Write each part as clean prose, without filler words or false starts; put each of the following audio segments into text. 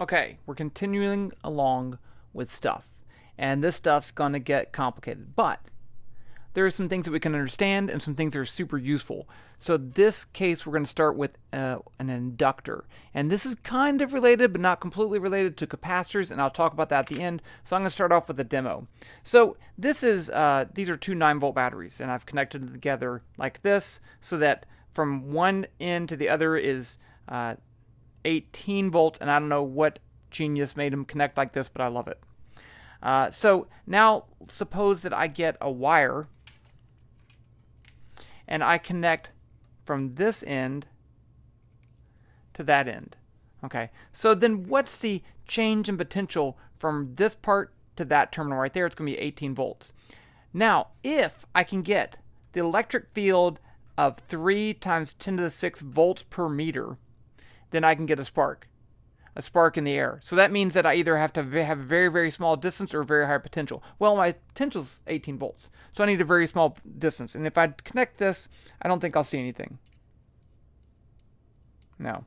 Okay, we're continuing along with stuff, and this stuff's going to get complicated, but there are some things that we can understand and some things that are super useful. So this case, we're going to start with an inductor, and this is kind of related, but not completely related to capacitors, and I'll talk about that at the end. So I'm going to start off with a demo. So this is these are two 9-volt batteries, and I've connected them together like this, so that from one end to the other is 18 volts, and I don't know what genius made them connect like this, but I love it. So now suppose that I get a wire and I connect from this end to that end. Okay, so then what's the change in potential from this part to that terminal right there? It's going to be 18 volts. Now, if I can get the electric field of 3 times 10 to the 6 volts per meter, then I can get a spark in the air. So that means that I either have to have a very, very small distance or a very high potential. Well, my potential is 18 volts, so I need a very small distance. And if I connect this, I don't think I'll see anything. No,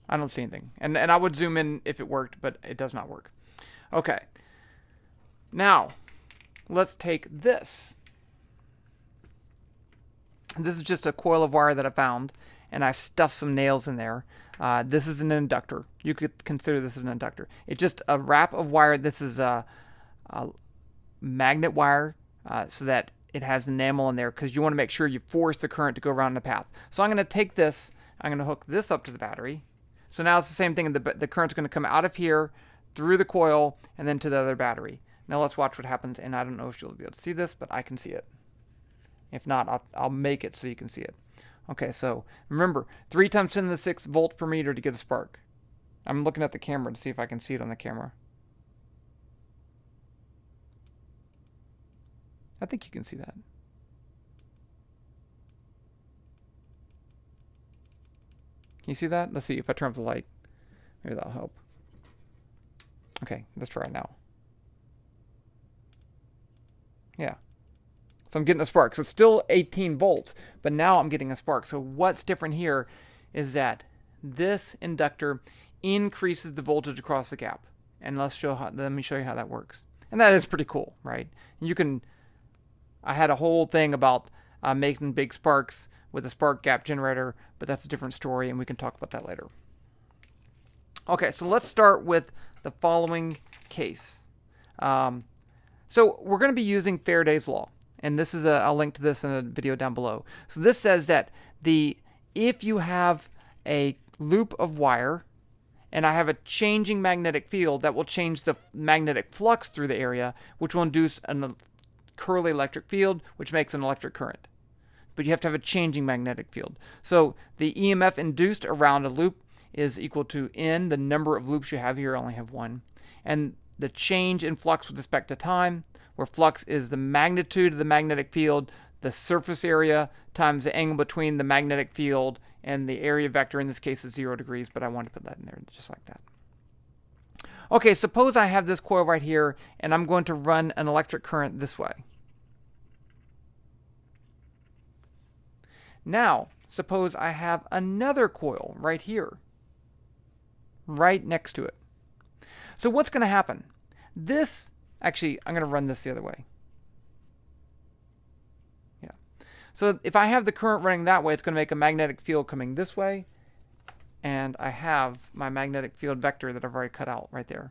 I don't see anything. And I would zoom in if it worked, but it does not work. Okay. Now, let's take this. This is just a coil of wire that I found, and I've stuffed some nails in there. This is an inductor. You could consider this an inductor. It's just a wrap of wire. This is a magnet wire, so that it has enamel in there, because you want to make sure you force the current to go around the path. So I'm going to take this, I'm going to hook this up to the battery. So now it's the same thing. The current's going to come out of here, through the coil, and then to the other battery. Now let's watch what happens, and I don't know if you'll be able to see this, but I can see it. If not, I'll make it so you can see it. Okay, so remember, 3 times 10 to the 6 volts per meter to get a spark. I'm looking at the camera to see if I can see it on the camera. I think you can see that. Can you see that? Let's see if I turn off the light. Maybe that'll help. Okay, let's try it now. Yeah. So I'm getting a spark. So it's still 18 volts, but now I'm getting a spark. So what's different here is that this inductor increases the voltage across the gap. And let me show you how that works. And that is pretty cool, right? You can. I had a whole thing about making big sparks with a spark gap generator, but that's a different story, and we can talk about that later. Okay, so let's start with the following case. So we're going to be using Faraday's Law. And this is I'll link to this in a video down below. So this says that if you have a loop of wire and I have a changing magnetic field, that will change the magnetic flux through the area, which will induce a curly electric field, which makes an electric current. But you have to have a changing magnetic field. So the EMF induced around a loop is equal to N, the number of loops you have here. I only have one. And the change in flux with respect to time, where flux is the magnitude of the magnetic field, the surface area times the angle between the magnetic field and the area vector. In this case, is 0 degrees, but I wanted to put that in there just like that. Okay, suppose I have this coil right here, and I'm going to run an electric current this way. Now, suppose I have another coil right here, right next to it. So what's going to happen? Actually, I'm going to run this the other way. Yeah. So if I have the current running that way, it's going to make a magnetic field coming this way. And I have my magnetic field vector that I've already cut out right there.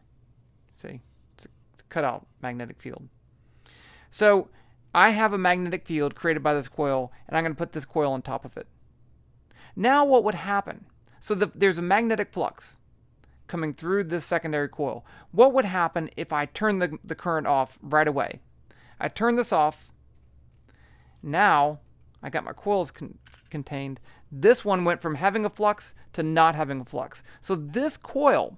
See? It's a cut out magnetic field. So I have a magnetic field created by this coil, and I'm going to put this coil on top of it. Now what would happen? So there's a magnetic flux coming through this secondary coil. What would happen if I turn the current off right away? I turn this off. Now I got my coils contained. This one went from having a flux to not having a flux. So this coil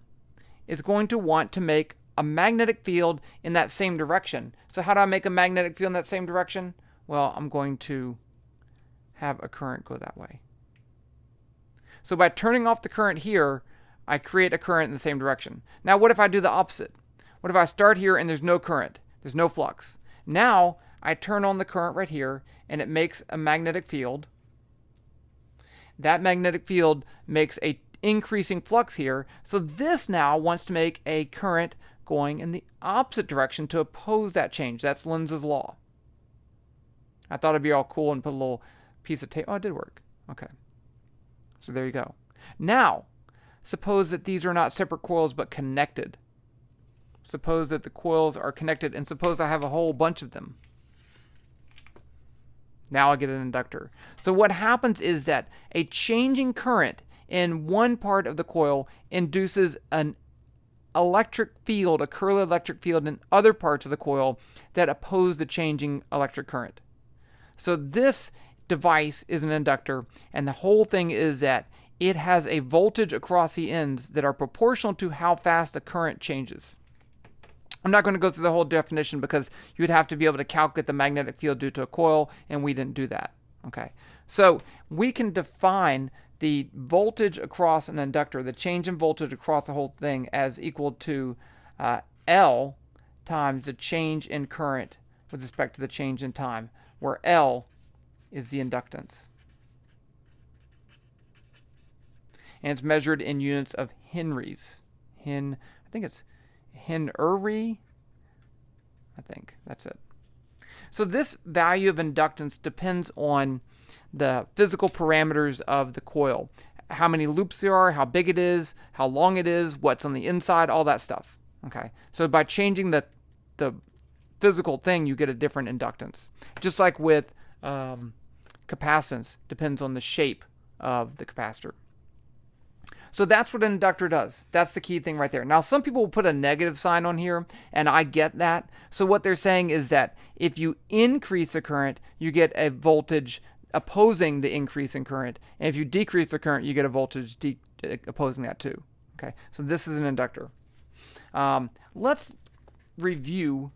is going to want to make a magnetic field in that same direction. So how do I make a magnetic field in that same direction? Well, I'm going to have a current go that way. So by turning off the current here, I create a current in the same direction. Now, what if I do the opposite? What if I start here and there's no current? There's no flux. Now, I turn on the current right here, and it makes a magnetic field. That magnetic field makes a increasing flux here. So this now wants to make a current going in the opposite direction to oppose that change. That's Lenz's law. I thought it'd be all cool and put a little piece of tape. Oh, it did work. Okay. So there you go. Now, suppose that these are not separate coils but connected. Suppose that the coils are connected, and suppose I have a whole bunch of them. Now I get an inductor. So what happens is that a changing current in one part of the coil induces an electric field, a current electric field in other parts of the coil that oppose the changing electric current. So this device is an inductor, and the whole thing is that it has a voltage across the ends that are proportional to how fast the current changes. I'm not going to go through the whole definition because you would have to be able to calculate the magnetic field due to a coil, and we didn't do that. Okay, so we can define the voltage across an inductor, the change in voltage across the whole thing, as equal to L times the change in current with respect to the change in time, where L is the inductance. And it's measured in units of henries. I think it's Henry. I think that's it. So this value of inductance depends on the physical parameters of the coil. How many loops there are, how big it is, how long it is, what's on the inside, all that stuff. Okay. So by changing the physical thing, you get a different inductance. Just like with capacitance, depends on the shape of the capacitor. So that's what an inductor does. That's the key thing right there. Now, some people will put a negative sign on here, and I get that. So what they're saying is that if you increase the current, you get a voltage opposing the increase in current. And if you decrease the current, you get a voltage opposing that too. Okay, so this is an inductor. Let's review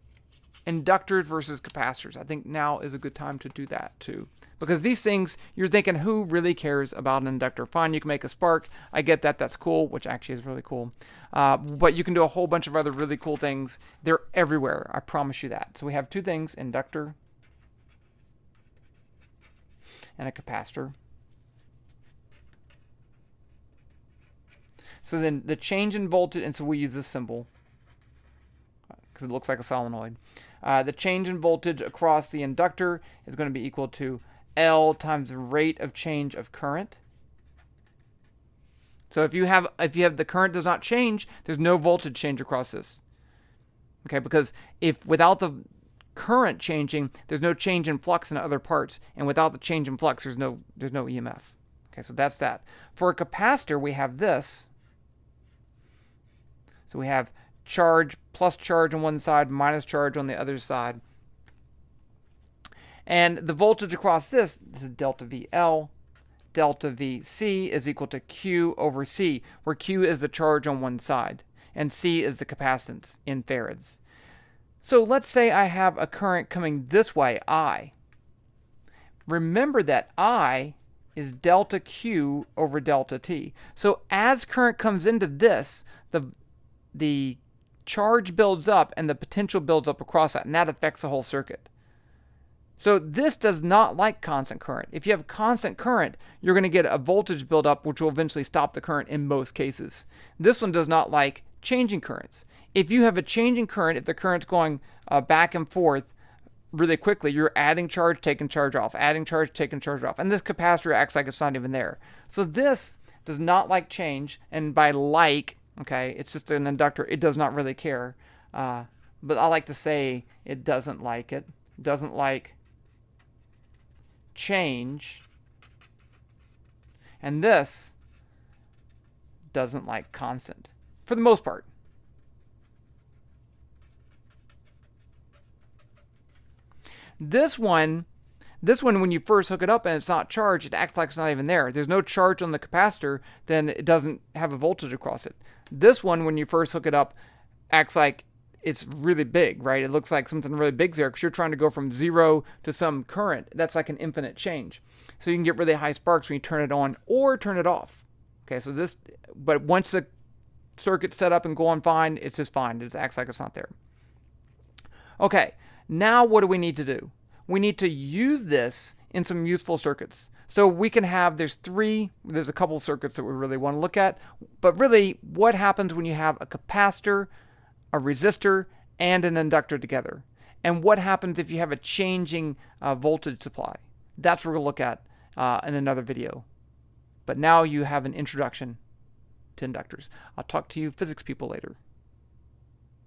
inductors versus capacitors. I think now is a good time to do that too. Because these things, you're thinking, who really cares about an inductor? Fine, you can make a spark. I get that. That's cool, which actually is really cool. But you can do a whole bunch of other really cool things. They're everywhere. I promise you that. So we have two things, inductor and a capacitor. So then the change in voltage, and so we use this symbol because it looks like a solenoid. The change in voltage across the inductor is going to be equal to L times the rate of change of current. So if you have the current does not change, there's no voltage change across this. Okay, because if without the current changing, there's no change in flux in other parts, and without the change in flux, there's no EMF. Okay, so that's that. For a capacitor, we have this. So we have charge, plus charge on one side, minus charge on the other side. And the voltage across this is delta VL. Delta VC is equal to Q over C, where Q is the charge on one side, and C is the capacitance in farads. So let's say I have a current coming this way, I. Remember that I is delta Q over delta T. So as current comes into this, the charge builds up and the potential builds up across that, and that affects the whole circuit. So this does not like constant current. If you have constant current, you're going to get a voltage buildup, which will eventually stop the current in most cases. This one does not like changing currents. If you have a changing current, if the current's going back and forth really quickly, you're adding charge, taking charge off, adding charge, taking charge off. And this capacitor acts like it's not even there. So this does not like change. And by like, okay, it's just an inductor. It does not really care. But I like to say it doesn't like it. It doesn't like change, and this doesn't like constant for the most part. This one when you first hook it up and it's not charged, it acts like it's not even there. There's no charge on the capacitor, then it doesn't have a voltage across it. This one, when you first hook it up, acts like it's really big, right? It looks like something really big's there because you're trying to go from 0 to some current. That's like an infinite change. So you can get really high sparks when you turn it on or turn it off. Okay, so this, but once the circuit's set up and going fine, it's just fine. It acts like it's not there. Okay, now what do we need to do? We need to use this in some useful circuits. So we can have, there's a couple circuits that we really want to look at, but really what happens when you have a capacitor, a resistor, and an inductor together? And what happens if you have a changing voltage supply? That's what we're going to look at in another video. But now you have an introduction to inductors. I'll talk to you physics people later.